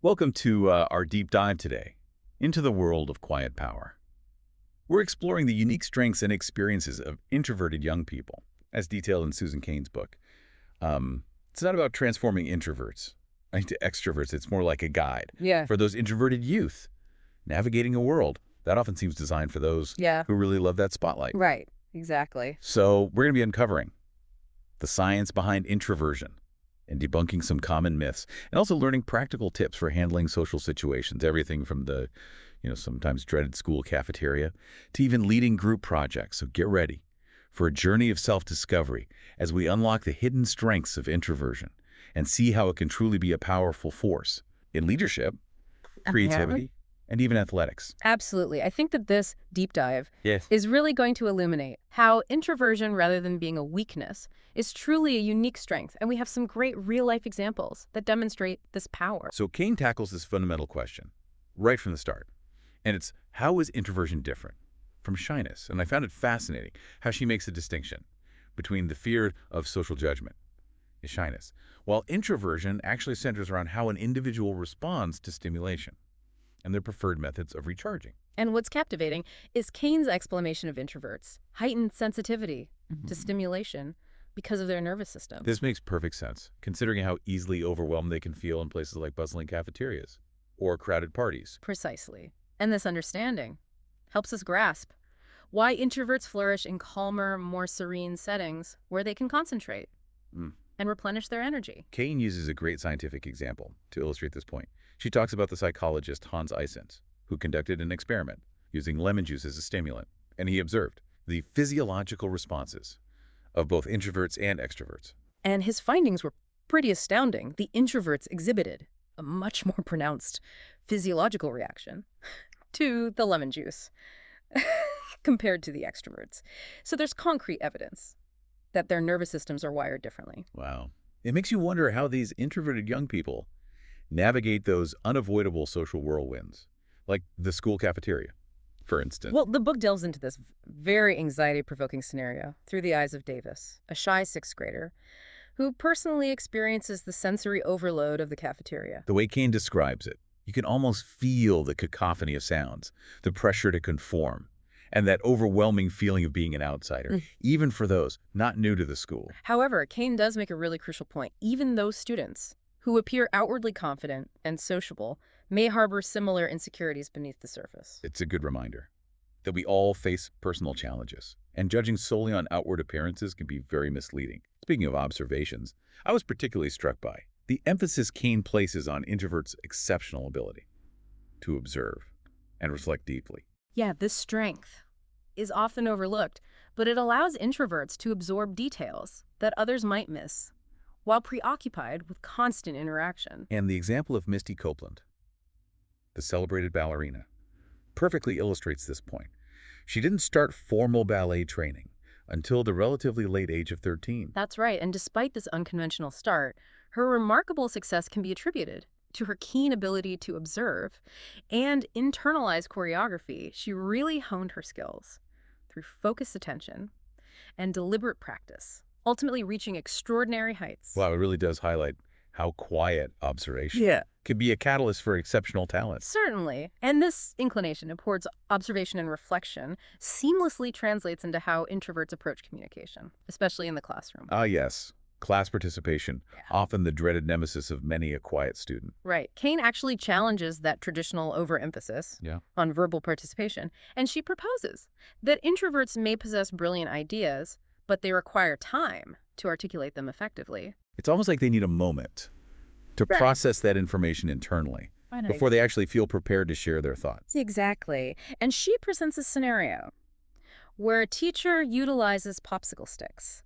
Welcome to our deep dive today into the world of quiet power. We're exploring the unique strengths and experiences of introverted young people, as detailed in Susan Cain's book. It's not about transforming introverts into extroverts. It's more like a guide Yeah. for those introverted youth navigating a world that often seems designed for those Yeah. who really love that spotlight. Right. Exactly. So we're going to be uncovering the science behind introversion and debunking some common myths, and also learning practical tips for handling social situations, everything from the, sometimes dreaded school cafeteria to even leading group projects. So get ready for a journey of self-discovery as we unlock the hidden strengths of introversion and see how it can truly be a powerful force in leadership, Apparently. creativity, and even athletics. Absolutely. I think that this deep dive Yes. is really going to illuminate how introversion, rather than being a weakness, is truly a unique strength. And we have some great real-life examples that demonstrate this power. So Cain tackles this fundamental question right from the start. And it's, how is introversion different from shyness? And I found it fascinating how she makes a distinction between the fear of social judgment is shyness, while introversion actually centers around how an individual responds to stimulation and their preferred methods of recharging. And what's captivating is Cain's explanation of introverts' heightened sensitivity to stimulation because of their nervous system. This makes perfect sense, considering how easily overwhelmed they can feel in places like bustling cafeterias or crowded parties. Precisely. And this understanding helps us grasp why introverts flourish in calmer, more serene settings where they can concentrate Mm. and replenish their energy. Cain uses a great scientific example to illustrate this point. She talks about the psychologist Hans Eysenck, who conducted an experiment using lemon juice as a stimulant, and he observed the physiological responses of both introverts and extroverts. And his findings were pretty astounding. The introverts exhibited a much more pronounced physiological reaction to the lemon juice compared to the extroverts. So there's concrete evidence that their nervous systems are wired differently. Wow. It makes you wonder how these introverted young people navigate those unavoidable social whirlwinds, like the school cafeteria, for instance. Well, the book delves into this very anxiety-provoking scenario through the eyes of Davis, a shy sixth grader who personally experiences the sensory overload of the cafeteria. The way Cain describes it, you can almost feel the cacophony of sounds, the pressure to conform, and that overwhelming feeling of being an outsider, even for those not new to the school. However, Cain does make a really crucial point. Even those students who appear outwardly confident and sociable may harbor similar insecurities beneath the surface. It's a good reminder that we all face personal challenges, and judging solely on outward appearances can be very misleading. Speaking of observations, I was particularly struck by the emphasis Cain places on introverts' exceptional ability to observe and reflect deeply. Yeah, this strength is often overlooked, but it allows introverts to absorb details that others might miss while preoccupied with constant interaction. And the example of Misty Copeland, the celebrated ballerina, perfectly illustrates this point. She didn't start formal ballet training until the relatively late age of 13. That's right, and despite this unconventional start, her remarkable success can be attributed to her keen ability to observe and internalize choreography. She really honed her skills through focused attention and deliberate practice, ultimately reaching extraordinary heights. Wow, it really does highlight how quiet observation can be a catalyst for exceptional talent. Certainly. And this inclination towards observation and reflection seamlessly translates into how introverts approach communication, especially in the classroom. Ah, yes. Class participation, often the dreaded nemesis of many a quiet student. Right. Cain actually challenges that traditional overemphasis on verbal participation, and she proposes that introverts may possess brilliant ideas, but they require time to articulate them effectively. It's almost like they need a moment to process that information internally before they actually feel prepared to share their thoughts. Exactly. And she presents a scenario where a teacher utilizes popsicle sticks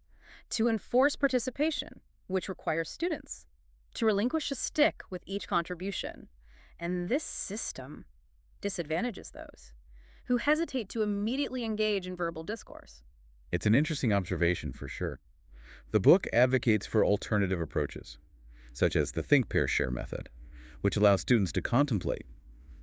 to enforce participation, which requires students to relinquish a stick with each contribution. And this system disadvantages those who hesitate to immediately engage in verbal discourse. It's an interesting observation for sure. The book advocates for alternative approaches, such as the think, pair, share method, which allows students to contemplate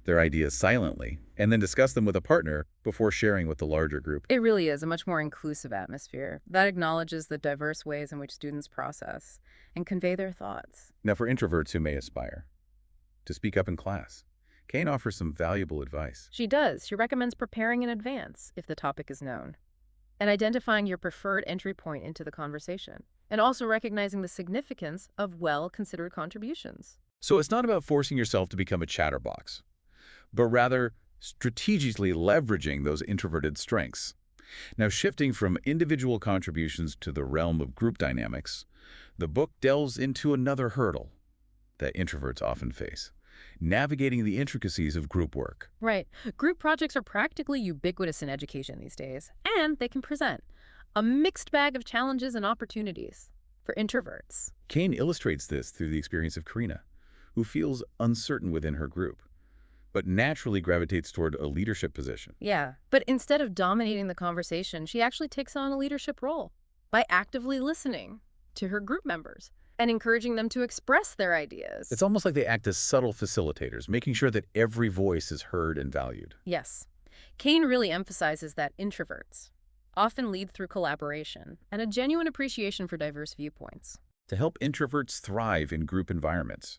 their ideas silently and then discuss them with a partner before sharing with the larger group. It really is a much more inclusive atmosphere that acknowledges the diverse ways in which students process and convey their thoughts. Now, for introverts who may aspire to speak up in class. Cain offers some valuable advice. She does. She recommends preparing in advance if the topic is known, and identifying your preferred entry point into the conversation, and also recognizing the significance of well-considered contributions. So it's not about forcing yourself to become a chatterbox, but rather strategically leveraging those introverted strengths. Now, shifting from individual contributions to the realm of group dynamics, the book delves into another hurdle that introverts often face: navigating the intricacies of group work. Right. Group projects are practically ubiquitous in education these days, and they can present a mixed bag of challenges and opportunities for introverts. Cain illustrates this through the experience of Karina, who feels uncertain within her group, but naturally gravitates toward a leadership position. Yeah, but instead of dominating the conversation, she actually takes on a leadership role by actively listening to her group members and encouraging them to express their ideas. It's almost like they act as subtle facilitators, making sure that every voice is heard and valued. Yes. Cain really emphasizes that introverts often lead through collaboration and a genuine appreciation for diverse viewpoints. To help introverts thrive in group environments,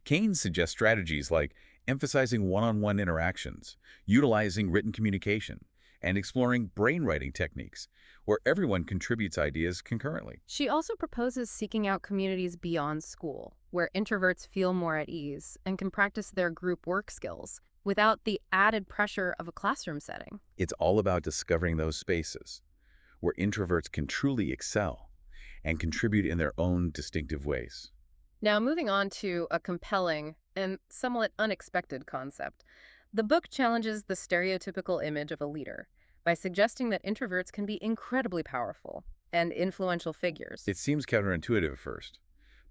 Cain suggests strategies like emphasizing one-on-one interactions, utilizing written communication, and exploring brainwriting techniques, where everyone contributes ideas concurrently. She also proposes seeking out communities beyond school, where introverts feel more at ease and can practice their group work skills without the added pressure of a classroom setting. It's all about discovering those spaces where introverts can truly excel and contribute in their own distinctive ways. Now, moving on to a compelling and somewhat unexpected concept. The book challenges the stereotypical image of a leader by suggesting that introverts can be incredibly powerful and influential figures. It seems counterintuitive at first,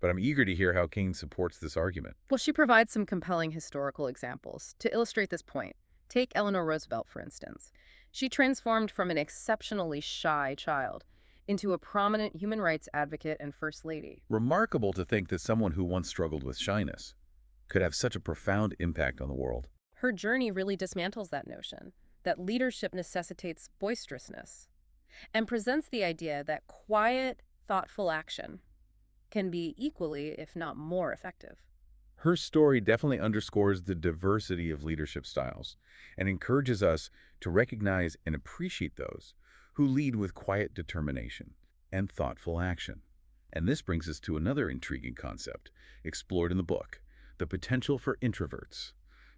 but I'm eager to hear how Cain supports this argument. Well, she provides some compelling historical examples to illustrate this point. Take Eleanor Roosevelt, for instance. She transformed from an exceptionally shy child into a prominent human rights advocate and first lady. Remarkable to think that someone who once struggled with shyness could have such a profound impact on the world. Her journey really dismantles that notion that leadership necessitates boisterousness and presents the idea that quiet, thoughtful action can be equally, if not more, effective. Her story definitely underscores the diversity of leadership styles and encourages us to recognize and appreciate those who lead with quiet determination and thoughtful action. And this brings us to another intriguing concept explored in the book: the potential for introverts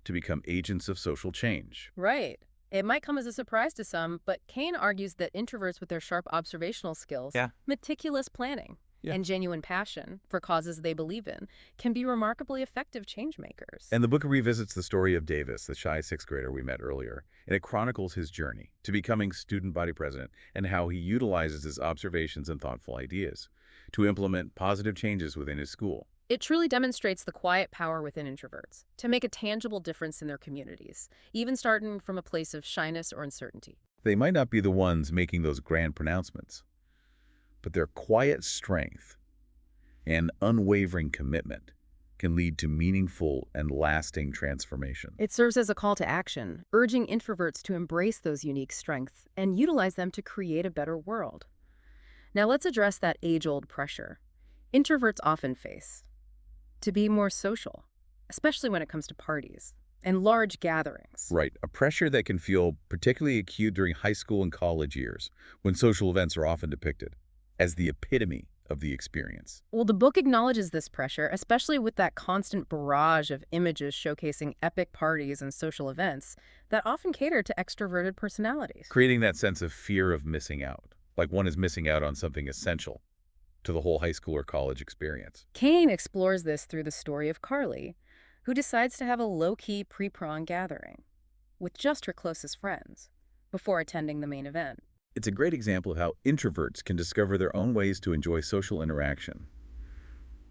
to become agents of social change. Right. It might come as a surprise to some, but Cain argues that introverts with their sharp observational skills, meticulous planning, and genuine passion for causes they believe in can be remarkably effective change makers. And the book revisits the story of Davis, the shy sixth grader we met earlier, and it chronicles his journey to becoming student body president and how he utilizes his observations and thoughtful ideas to implement positive changes within his school. It truly demonstrates the quiet power within introverts to make a tangible difference in their communities, even starting from a place of shyness or uncertainty. They might not be the ones making those grand pronouncements, but their quiet strength and unwavering commitment can lead to meaningful and lasting transformation. It serves as a call to action, urging introverts to embrace those unique strengths and utilize them to create a better world. Now let's address that age-old pressure introverts often face to be more social, especially when it comes to parties and large gatherings. Right, a pressure that can feel particularly acute during high school and college years, when social events are often depicted as the epitome of the experience. Well, the book acknowledges this pressure, especially with that constant barrage of images showcasing epic parties and social events that often cater to extroverted personalities. Creating that sense of fear of missing out, like one is missing out on something essential to the whole high school or college experience. Cain explores this through the story of Carly, who decides to have a low-key pre-prom gathering with just her closest friends before attending the main event. It's a great example of how introverts can discover their own ways to enjoy social interaction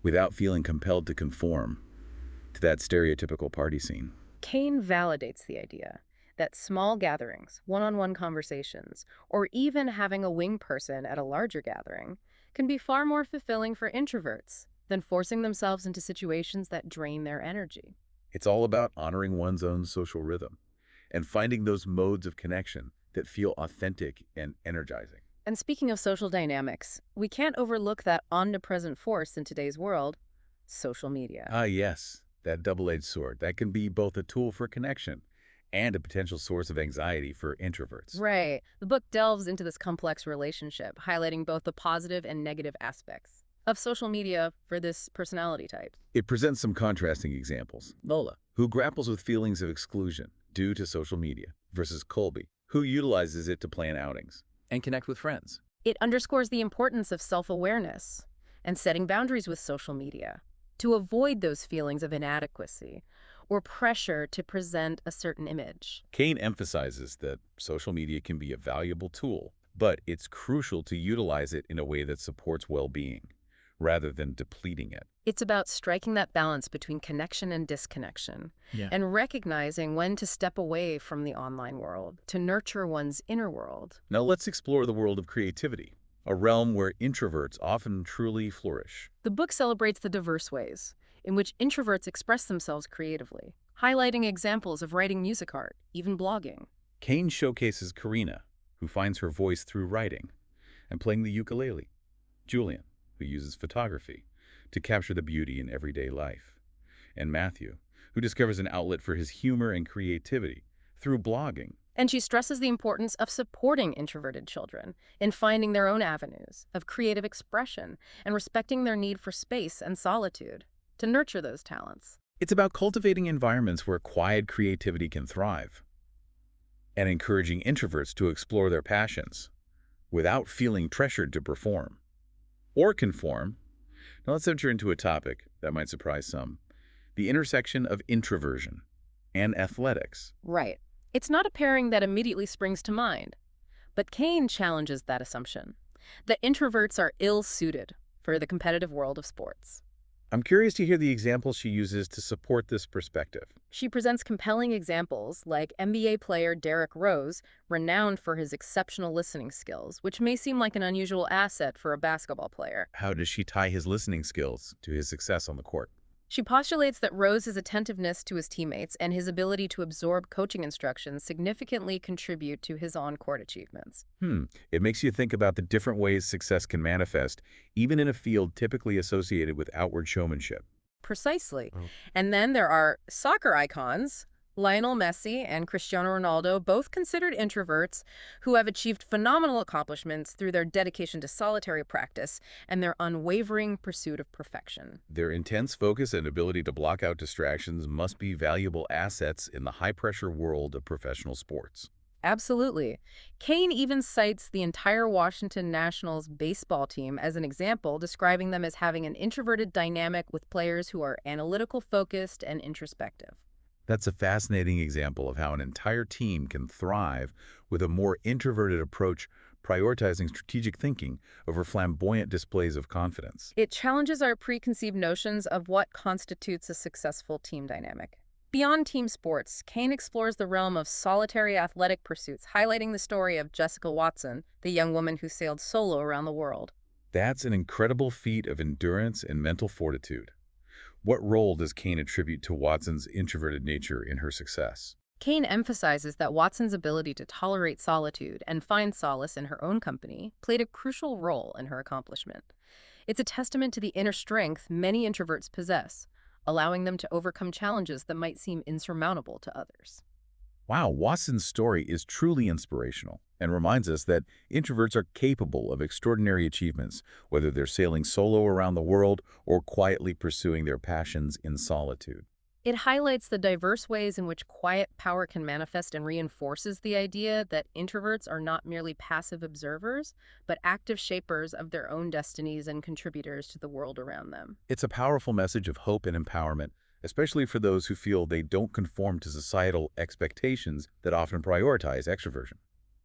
without feeling compelled to conform to that stereotypical party scene. Cain validates the idea that small gatherings, one-on-one conversations, or even having a wing person at a larger gathering can be far more fulfilling for introverts than forcing themselves into situations that drain their energy. It's all about honoring one's own social rhythm and finding those modes of connection that feel authentic and energizing. And speaking of social dynamics, we can't overlook that omnipresent force in today's world: social media. Ah, yes. That double-edged sword, that can be both a tool for connection and a potential source of anxiety for introverts. Right. The book delves into this complex relationship, highlighting both the positive and negative aspects of social media for this personality type. It presents some contrasting examples. Lola, who grapples with feelings of exclusion due to social media, versus Colby, who utilizes it to plan outings and connect with friends. It underscores the importance of self-awareness and setting boundaries with social media to avoid those feelings of inadequacy or pressure to present a certain image. Cain emphasizes that social media can be a valuable tool, but it's crucial to utilize it in a way that supports well-being, rather than depleting it. It's about striking that balance between connection and disconnection, and recognizing when to step away from the online world to nurture one's inner world. Now let's explore the world of creativity, a realm where introverts often truly flourish. The book celebrates the diverse ways in which introverts express themselves creatively, highlighting examples of writing music art, even blogging. Cain showcases Karina, who finds her voice through writing and playing the ukulele. Julian, who uses photography to capture the beauty in everyday life. And Matthew, who discovers an outlet for his humor and creativity through blogging. And she stresses the importance of supporting introverted children in finding their own avenues of creative expression and respecting their need for space and solitude to nurture those talents. It's about cultivating environments where quiet creativity can thrive and encouraging introverts to explore their passions without feeling pressured to perform or conform. Now let's enter into a topic that might surprise some: the intersection of introversion and athletics. Right. It's not a pairing that immediately springs to mind, but Cain challenges that assumption, that introverts are ill-suited for the competitive world of sports. I'm curious to hear the examples she uses to support this perspective. She presents compelling examples like NBA player Derrick Rose, renowned for his exceptional listening skills, which may seem like an unusual asset for a basketball player. How does she tie his listening skills to his success on the court? She postulates that Rose's attentiveness to his teammates and his ability to absorb coaching instructions significantly contribute to his on-court achievements. It makes you think about the different ways success can manifest, even in a field typically associated with outward showmanship. Precisely. And then there are soccer icons, Lionel Messi and Cristiano Ronaldo, both considered introverts who have achieved phenomenal accomplishments through their dedication to solitary practice and their unwavering pursuit of perfection. Their intense focus and ability to block out distractions must be valuable assets in the high-pressure world of professional sports. Absolutely. Cain even cites the entire Washington Nationals baseball team as an example, describing them as having an introverted dynamic with players who are analytical, focused, and introspective. That's a fascinating example of how an entire team can thrive with a more introverted approach, prioritizing strategic thinking over flamboyant displays of confidence. It challenges our preconceived notions of what constitutes a successful team dynamic. Beyond team sports, Cain explores the realm of solitary athletic pursuits, highlighting the story of Jessica Watson, the young woman who sailed solo around the world. That's an incredible feat of endurance and mental fortitude. What role does Cain attribute to Watson's introverted nature in her success? Cain emphasizes that Watson's ability to tolerate solitude and find solace in her own company played a crucial role in her accomplishment. It's a testament to the inner strength many introverts possess, allowing them to overcome challenges that might seem insurmountable to others. Wow, Watson's story is truly inspirational and reminds us that introverts are capable of extraordinary achievements, whether they're sailing solo around the world or quietly pursuing their passions in solitude. It highlights the diverse ways in which quiet power can manifest and reinforces the idea that introverts are not merely passive observers, but active shapers of their own destinies and contributors to the world around them. It's a powerful message of hope and empowerment, especially for those who feel they don't conform to societal expectations that often prioritize extroversion.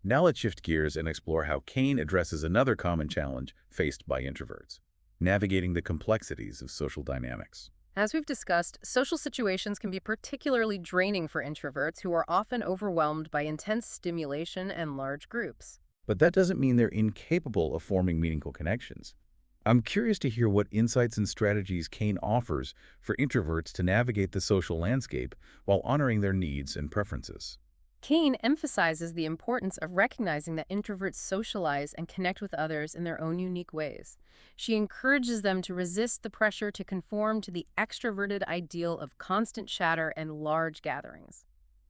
Now let's shift gears and explore how Cain addresses another common challenge faced by introverts: navigating the complexities of social dynamics. As we've discussed, social situations can be particularly draining for introverts who are often overwhelmed by intense stimulation and large groups. But that doesn't mean they're incapable of forming meaningful connections. I'm curious to hear what insights and strategies Cain offers for introverts to navigate the social landscape while honoring their needs and preferences. Cain emphasizes the importance of recognizing that introverts socialize and connect with others in their own unique ways. She encourages them to resist the pressure to conform to the extroverted ideal of constant chatter and large gatherings.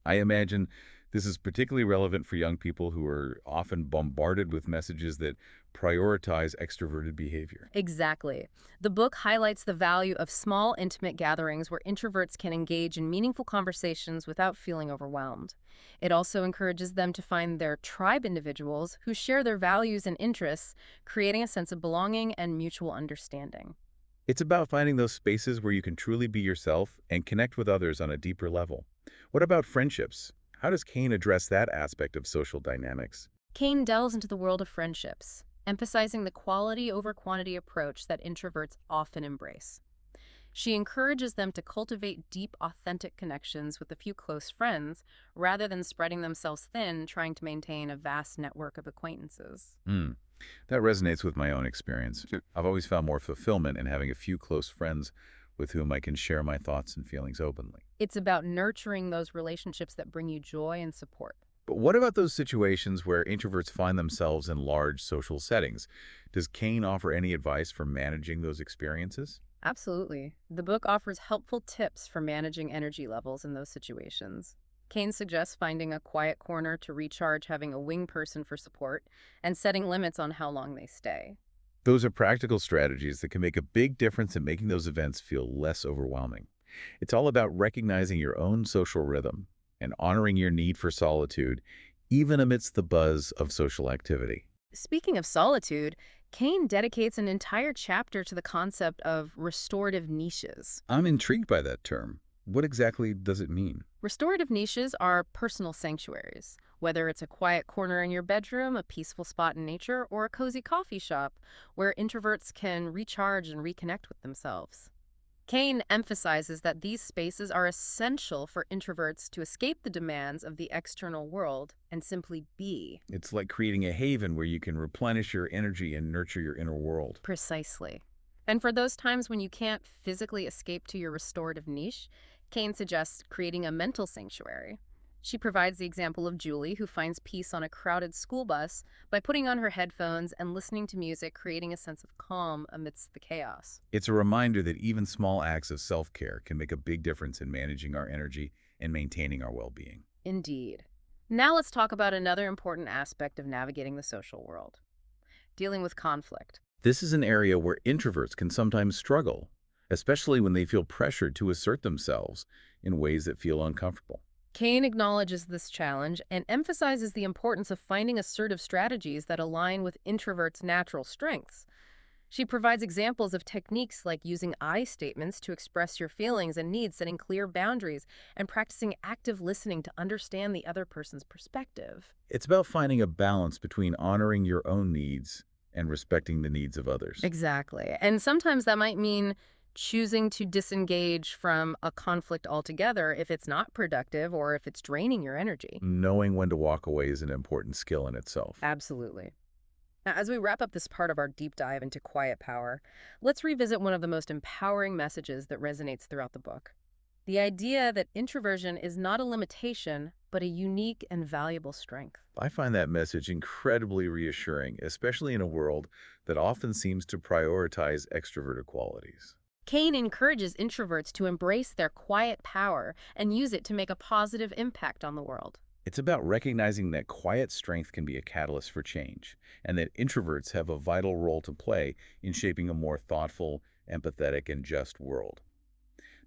I imagine this is particularly relevant for young people who are often bombarded with messages that prioritize extroverted behavior. Exactly. The book highlights the value of small, intimate gatherings where introverts can engage in meaningful conversations without feeling overwhelmed. It also encourages them to find their tribe individuals who share their values and interests, creating a sense of belonging and mutual understanding. It's about finding those spaces where you can truly be yourself and connect with others on a deeper level. What about friendships? How does Cain address that aspect of social dynamics? Cain delves into the world of friendships, emphasizing the quality over quantity approach that introverts often embrace. She encourages them to cultivate deep, authentic connections with a few close friends rather than spreading themselves thin trying to maintain a vast network of acquaintances. Hmm. That resonates with my own experience. Sure. I've always found more fulfillment in having a few close friends with whom I can share my thoughts and feelings openly. It's about nurturing those relationships that bring you joy and support. But what about those situations where introverts find themselves in large social settings? Does Cain offer any advice for managing those experiences? Absolutely. The book offers helpful tips for managing energy levels in those situations. Kane suggests finding a quiet corner to recharge, having a wing person for support, and setting limits on how long they stay. Those are practical strategies that can make a big difference in making those events feel less overwhelming. It's all about recognizing your own social rhythm and honoring your need for solitude, even amidst the buzz of social activity. Speaking of solitude, Kane dedicates an entire chapter to the concept of restorative niches. I'm intrigued by that term. What exactly does it mean? Restorative niches are personal sanctuaries. Whether it's a quiet corner in your bedroom, a peaceful spot in nature, or a cozy coffee shop where introverts can recharge and reconnect with themselves. Kane emphasizes that these spaces are essential for introverts to escape the demands of the external world and simply be. It's like creating a haven where you can replenish your energy and nurture your inner world. Precisely. And for those times when you can't physically escape to your restorative niche, Kane suggests creating a mental sanctuary. She provides the example of Julie, who finds peace on a crowded school bus by putting on her headphones and listening to music, creating a sense of calm amidst the chaos. It's a reminder that even small acts of self-care can make a big difference in managing our energy and maintaining our well-being. Indeed. Now let's talk about another important aspect of navigating the social world, dealing with conflict. This is an area where introverts can sometimes struggle, especially when they feel pressured to assert themselves in ways that feel uncomfortable. Kane acknowledges this challenge and emphasizes the importance of finding assertive strategies that align with introverts' natural strengths. She provides examples of techniques like using I statements to express your feelings and needs, setting clear boundaries, and practicing active listening to understand the other person's perspective. It's about finding a balance between honoring your own needs and respecting the needs of others. Exactly. And sometimes that might mean choosing to disengage from a conflict altogether if it's not productive or if it's draining your energy. Knowing when to walk away is an important skill in itself. Absolutely. Now, as we wrap up this part of our deep dive into quiet power, let's revisit one of the most empowering messages that resonates throughout the book. The idea that introversion is not a limitation, but a unique and valuable strength. I find that message incredibly reassuring, especially in a world that often seems to prioritize extroverted qualities. Kane encourages introverts to embrace their quiet power and use it to make a positive impact on the world. It's about recognizing that quiet strength can be a catalyst for change, and that introverts have a vital role to play in shaping a more thoughtful, empathetic, and just world.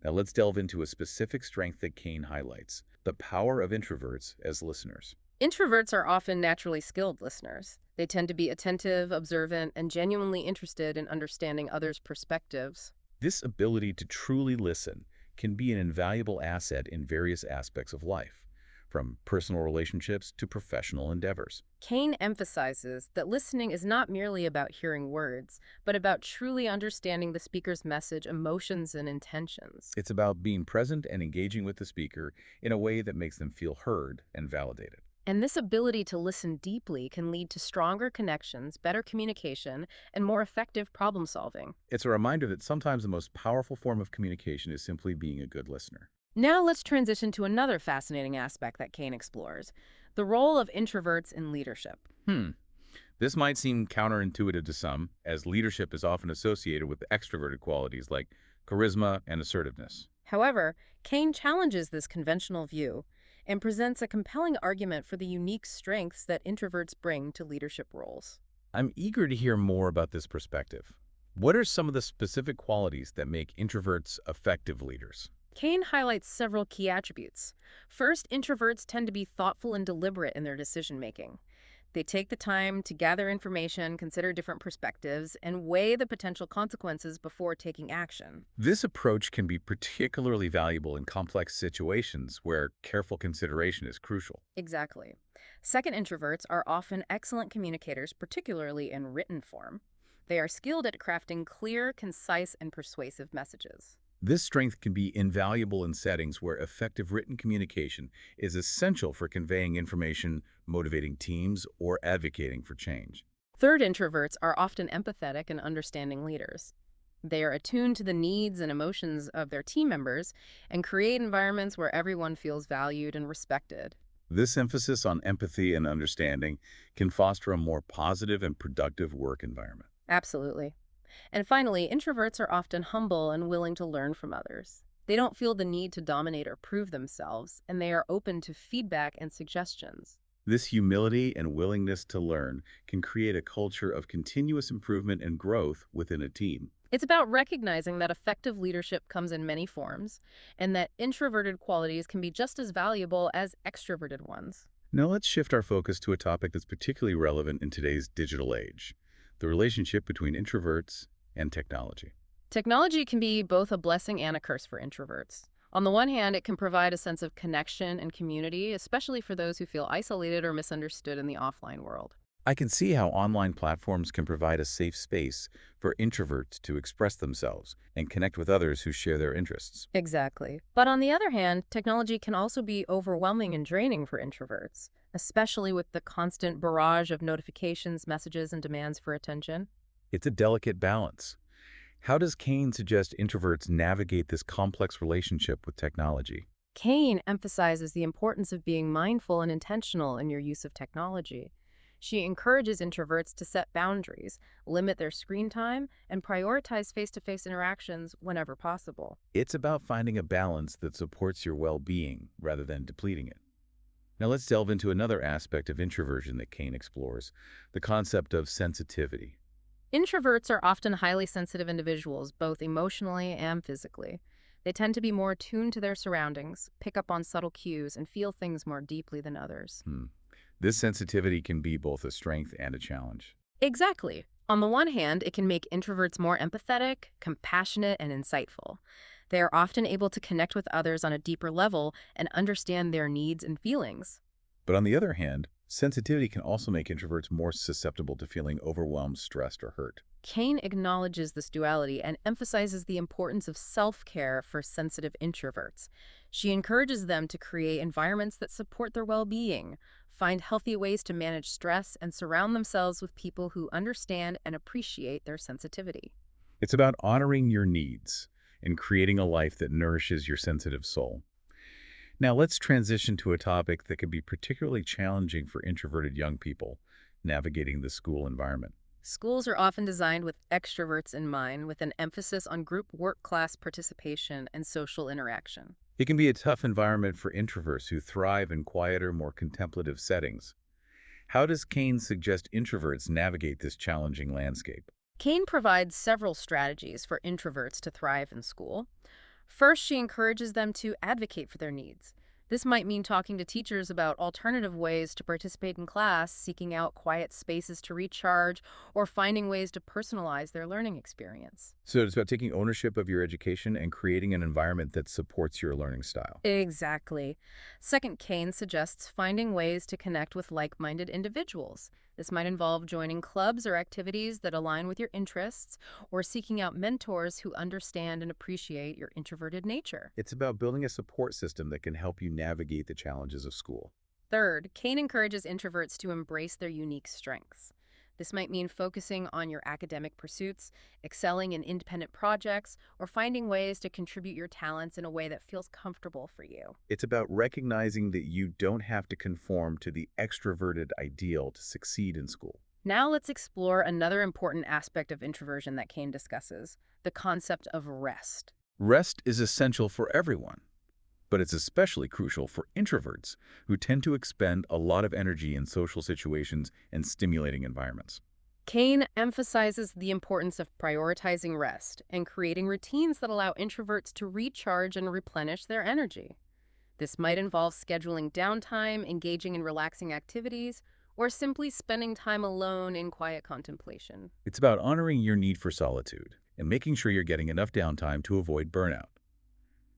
Now let's delve into a specific strength that Cain highlights: the power of introverts as listeners. Introverts are often naturally skilled listeners. They tend to be attentive, observant, and genuinely interested in understanding others' perspectives. This ability to truly listen can be an invaluable asset in various aspects of life, from personal relationships to professional endeavors. Kane emphasizes that listening is not merely about hearing words, but about truly understanding the speaker's message, emotions, and intentions. It's about being present and engaging with the speaker in a way that makes them feel heard and validated. And this ability to listen deeply can lead to stronger connections, better communication, and more effective problem solving. It's a reminder that sometimes the most powerful form of communication is simply being a good listener. Now let's transition to another fascinating aspect that Cain explores, the role of introverts in leadership. Hmm. This might seem counterintuitive to some, as leadership is often associated with extroverted qualities like charisma and assertiveness. However, Cain challenges this conventional view and presents a compelling argument for the unique strengths that introverts bring to leadership roles. I'm eager to hear more about this perspective. What are some of the specific qualities that make introverts effective leaders? Cain highlights several key attributes. First, introverts tend to be thoughtful and deliberate in their decision making. They take the time to gather information, consider different perspectives, and weigh the potential consequences before taking action. This approach can be particularly valuable in complex situations where careful consideration is crucial. Exactly. Second, introverts are often excellent communicators, particularly in written form. They are skilled at crafting clear, concise, and persuasive messages. This strength can be invaluable in settings where effective written communication is essential for conveying information, motivating teams, or advocating for change. Third, introverts are often empathetic and understanding leaders. They are attuned to the needs and emotions of their team members and create environments where everyone feels valued and respected. This emphasis on empathy and understanding can foster a more positive and productive work environment. Absolutely. And finally, introverts are often humble and willing to learn from others. They don't feel the need to dominate or prove themselves, and they are open to feedback and suggestions. This humility and willingness to learn can create a culture of continuous improvement and growth within a team. It's about recognizing that effective leadership comes in many forms, and that introverted qualities can be just as valuable as extroverted ones. Now let's shift our focus to a topic that's particularly relevant in today's digital age: the relationship between introverts and technology. Technology can be both a blessing and a curse for introverts. On the one hand, it can provide a sense of connection and community, especially for those who feel isolated or misunderstood in the offline world. I can see how online platforms can provide a safe space for introverts to express themselves and connect with others who share their interests. Exactly. But on the other hand, technology can also be overwhelming and draining for introverts, especially with the constant barrage of notifications, messages, and demands for attention. It's a delicate balance. How does Cain suggest introverts navigate this complex relationship with technology? Cain emphasizes the importance of being mindful and intentional in your use of technology. She encourages introverts to set boundaries, limit their screen time, and prioritize face-to-face interactions whenever possible. It's about finding a balance that supports your well-being rather than depleting it. Now let's delve into another aspect of introversion that Cain explores: the concept of sensitivity. Introverts are often highly sensitive individuals, both emotionally and physically. They tend to be more attuned to their surroundings, pick up on subtle cues, and feel things more deeply than others. Hmm. This sensitivity can be both a strength and a challenge. Exactly. On the one hand, it can make introverts more empathetic, compassionate, and insightful. They are often able to connect with others on a deeper level and understand their needs and feelings. But on the other hand, sensitivity can also make introverts more susceptible to feeling overwhelmed, stressed, or hurt. Cain acknowledges this duality and emphasizes the importance of self-care for sensitive introverts. She encourages them to create environments that support their well-being, find healthy ways to manage stress, and surround themselves with people who understand and appreciate their sensitivity. It's about honoring your needs and creating a life that nourishes your sensitive soul. Now let's transition to a topic that can be particularly challenging for introverted young people: navigating the school environment. Schools are often designed with extroverts in mind, with an emphasis on group work, class participation, and social interaction. It can be a tough environment for introverts who thrive in quieter, more contemplative settings. How does Cain suggest introverts navigate this challenging landscape? Cain provides several strategies for introverts to thrive in school. First, she encourages them to advocate for their needs. This might mean talking to teachers about alternative ways to participate in class, seeking out quiet spaces to recharge, or finding ways to personalize their learning experience. So it's about taking ownership of your education and creating an environment that supports your learning style. Exactly. Second, Cain suggests finding ways to connect with like-minded individuals. This might involve joining clubs or activities that align with your interests, or seeking out mentors who understand and appreciate your introverted nature. It's about building a support system that can help you navigate the challenges of school. Third, Cain encourages introverts to embrace their unique strengths. This might mean focusing on your academic pursuits, excelling in independent projects, or finding ways to contribute your talents in a way that feels comfortable for you. It's about recognizing that you don't have to conform to the extroverted ideal to succeed in school. Now let's explore another important aspect of introversion that Cain discusses, the concept of rest. Rest is essential for everyone, but it's especially crucial for introverts who tend to expend a lot of energy in social situations and stimulating environments. Cain emphasizes the importance of prioritizing rest and creating routines that allow introverts to recharge and replenish their energy. This might involve scheduling downtime, engaging in relaxing activities, or simply spending time alone in quiet contemplation. It's about honoring your need for solitude and making sure you're getting enough downtime to avoid burnout.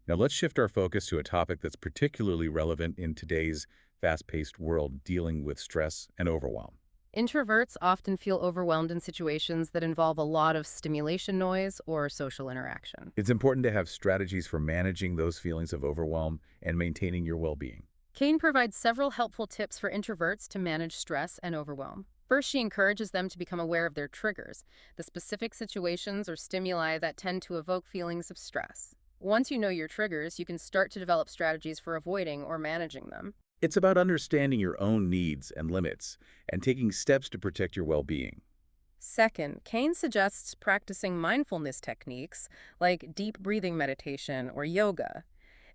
Now let's shift our focus to a topic that's particularly relevant in today's fast-paced world dealing with stress and overwhelm. Introverts often feel overwhelmed in situations that involve a lot of stimulation noise or social interaction. It's important to have strategies for managing those feelings of overwhelm and maintaining your well-being. Cain provides several helpful tips for introverts to manage stress and overwhelm. First, she encourages them to become aware of their triggers, the specific situations or stimuli that tend to evoke feelings of stress. Once you know your triggers, you can start to develop strategies for avoiding or managing them. It's about understanding your own needs and limits and taking steps to protect your well-being. Second, Cain suggests practicing mindfulness techniques like deep breathing meditation or yoga.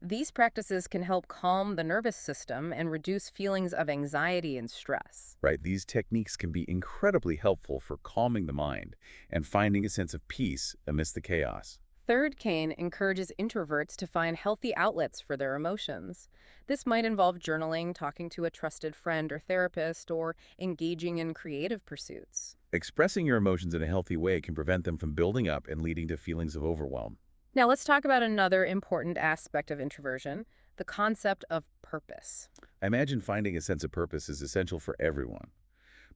These practices can help calm the nervous system and reduce feelings of anxiety and stress. Right? These techniques can be incredibly helpful for calming the mind and finding a sense of peace amidst the chaos. Third, Cain encourages introverts to find healthy outlets for their emotions. This might involve journaling, talking to a trusted friend or therapist, or engaging in creative pursuits. Expressing your emotions in a healthy way can prevent them from building up and leading to feelings of overwhelm. Now, let's talk about another important aspect of introversion, the concept of purpose. I imagine finding a sense of purpose is essential for everyone,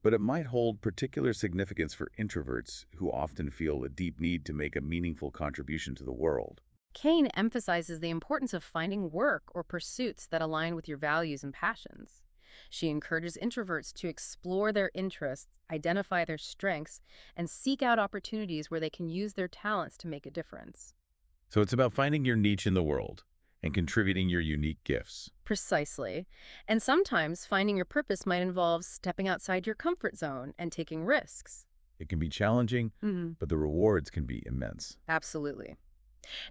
but it might hold particular significance for introverts who often feel a deep need to make a meaningful contribution to the world. Cain emphasizes the importance of finding work or pursuits that align with your values and passions. She encourages introverts to explore their interests, identify their strengths, and seek out opportunities where they can use their talents to make a difference. So it's about finding your niche in the world and contributing your unique gifts. Precisely. And sometimes finding your purpose might involve stepping outside your comfort zone and taking risks. It can be challenging, but the rewards can be immense. Absolutely.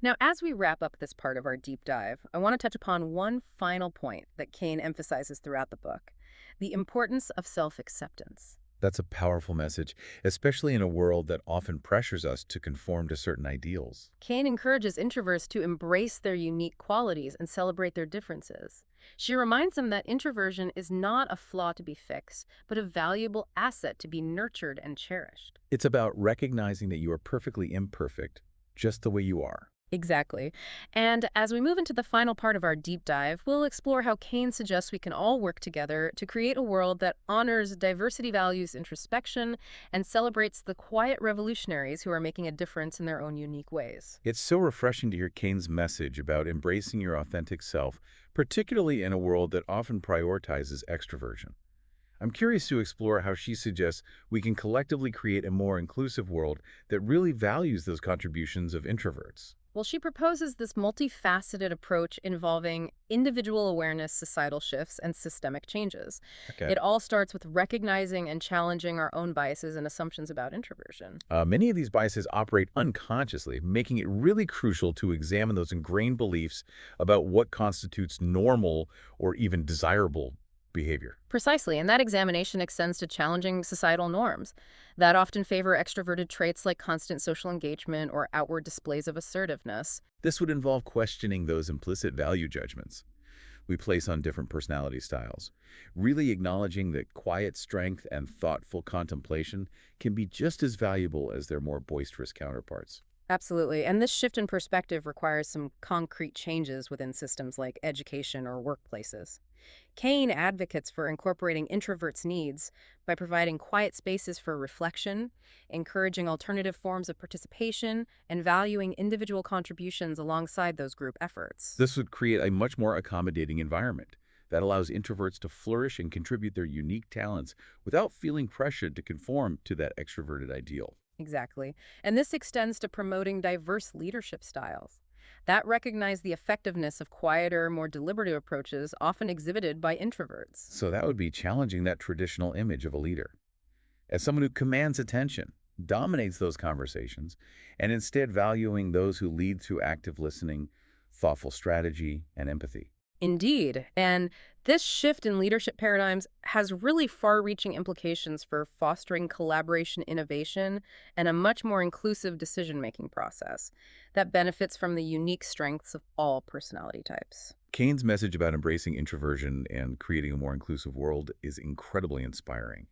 Now, as we wrap up this part of our deep dive, I want to touch upon one final point that Cain emphasizes throughout the book, the importance of self-acceptance. That's a powerful message, especially in a world that often pressures us to conform to certain ideals. Cain encourages introverts to embrace their unique qualities and celebrate their differences. She reminds them that introversion is not a flaw to be fixed, but a valuable asset to be nurtured and cherished. It's about recognizing that you are perfectly imperfect, just the way you are. Exactly. And as we move into the final part of our deep dive, we'll explore how Cain suggests we can all work together to create a world that honors diversity, values introspection, and celebrates the quiet revolutionaries who are making a difference in their own unique ways. It's so refreshing to hear Cain's message about embracing your authentic self, particularly in a world that often prioritizes extroversion. I'm curious to explore how she suggests we can collectively create a more inclusive world that really values those contributions of introverts. Well, she proposes this multifaceted approach involving individual awareness, societal shifts, and systemic changes. Okay. It all starts with recognizing and challenging our own biases and assumptions about introversion. Many of these biases operate unconsciously, making it really crucial to examine those ingrained beliefs about what constitutes normal or even desirable behavior. Precisely, and that examination extends to challenging societal norms that often favor extroverted traits like constant social engagement or outward displays of assertiveness. This would involve questioning those implicit value judgments we place on different personality styles, really acknowledging that quiet strength and thoughtful contemplation can be just as valuable as their more boisterous counterparts. Absolutely, and this shift in perspective requires some concrete changes within systems like education or workplaces. Cain advocates for incorporating introverts' needs by providing quiet spaces for reflection, encouraging alternative forms of participation, and valuing individual contributions alongside those group efforts. This would create a much more accommodating environment, that allows introverts to flourish and contribute their unique talents without feeling pressured to conform to that extroverted ideal. Exactly. And this extends to promoting diverse leadership styles that recognize the effectiveness of quieter, more deliberative approaches often exhibited by introverts. So that would be challenging that traditional image of a leader as someone who commands attention, dominates those conversations, and instead valuing those who lead through active listening, thoughtful strategy, and empathy. Indeed. And this shift in leadership paradigms has really far reaching implications for fostering collaboration, innovation, and a much more inclusive decision making process that benefits from the unique strengths of all personality types. Cain's message about embracing introversion and creating a more inclusive world is incredibly inspiring.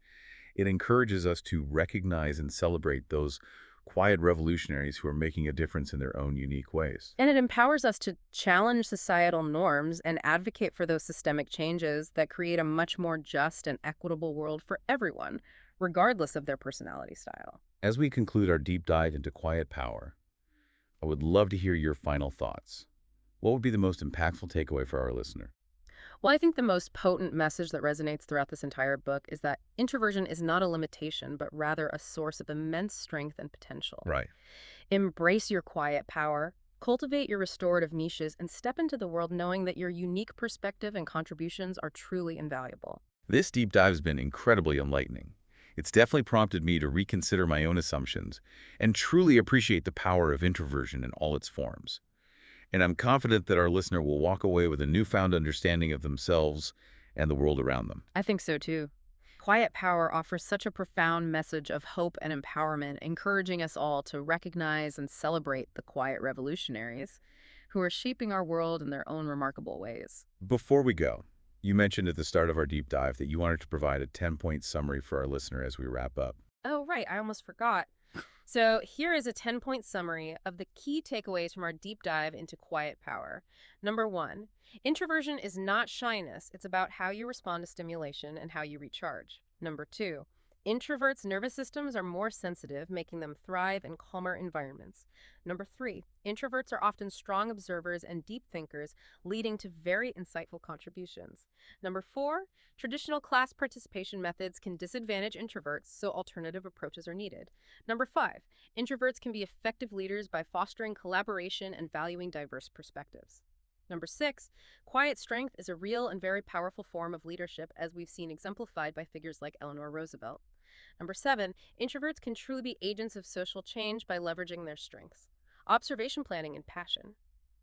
It encourages us to recognize and celebrate those quiet revolutionaries who are making a difference in their own unique ways. And it empowers us to challenge societal norms and advocate for those systemic changes that create a much more just and equitable world for everyone, regardless of their personality style. As we conclude our deep dive into quiet power, I would love to hear your final thoughts. What would be the most impactful takeaway for our listener? Well, I think the most potent message that resonates throughout this entire book is that introversion is not a limitation, but rather a source of immense strength and potential. Right. Embrace your quiet power, cultivate your restorative niches, and step into the world knowing that your unique perspective and contributions are truly invaluable. This deep dive has been incredibly enlightening. It's definitely prompted me to reconsider my own assumptions and truly appreciate the power of introversion in all its forms. And I'm confident that our listener will walk away with a newfound understanding of themselves and the world around them. I think so too. Quiet Power offers such a profound message of hope and empowerment, encouraging us all to recognize and celebrate the quiet revolutionaries who are shaping our world in their own remarkable ways. Before we go, you mentioned at the start of our deep dive that you wanted to provide a 10-point summary for our listener as we wrap up. Oh, right, I almost forgot. So here is a 10-point summary of the key takeaways from our deep dive into quiet power. Number one, introversion is not shyness. It's about how you respond to stimulation and how you recharge. Number two, introverts' nervous systems are more sensitive, making them thrive in calmer environments. Number three, introverts are often strong observers and deep thinkers, leading to very insightful contributions. Number four, traditional class participation methods can disadvantage introverts, so alternative approaches are needed. Number five, introverts can be effective leaders by fostering collaboration and valuing diverse perspectives. Number six, quiet strength is a real and very powerful form of leadership, as we've seen exemplified by figures like Eleanor Roosevelt. Number seven, introverts can truly be agents of social change by leveraging their strengths, observation planning, and passion.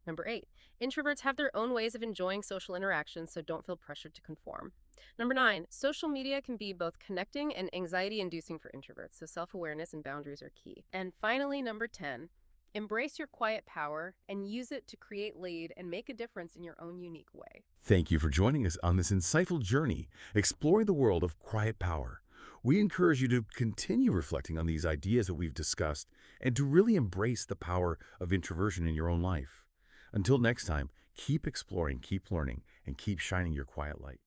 Number eight, introverts have their own ways of enjoying social interactions, so don't feel pressured to conform. Number nine, social media can be both connecting and anxiety-inducing for introverts, so self-awareness and boundaries are key. And finally, number 10, embrace your quiet power and use it to create, lead, and make a difference in your own unique way. Thank you for joining us on this insightful journey, exploring the world of quiet power. We encourage you to continue reflecting on these ideas that we've discussed and to really embrace the power of introversion in your own life. Until next time, keep exploring, keep learning, and keep shining your quiet light.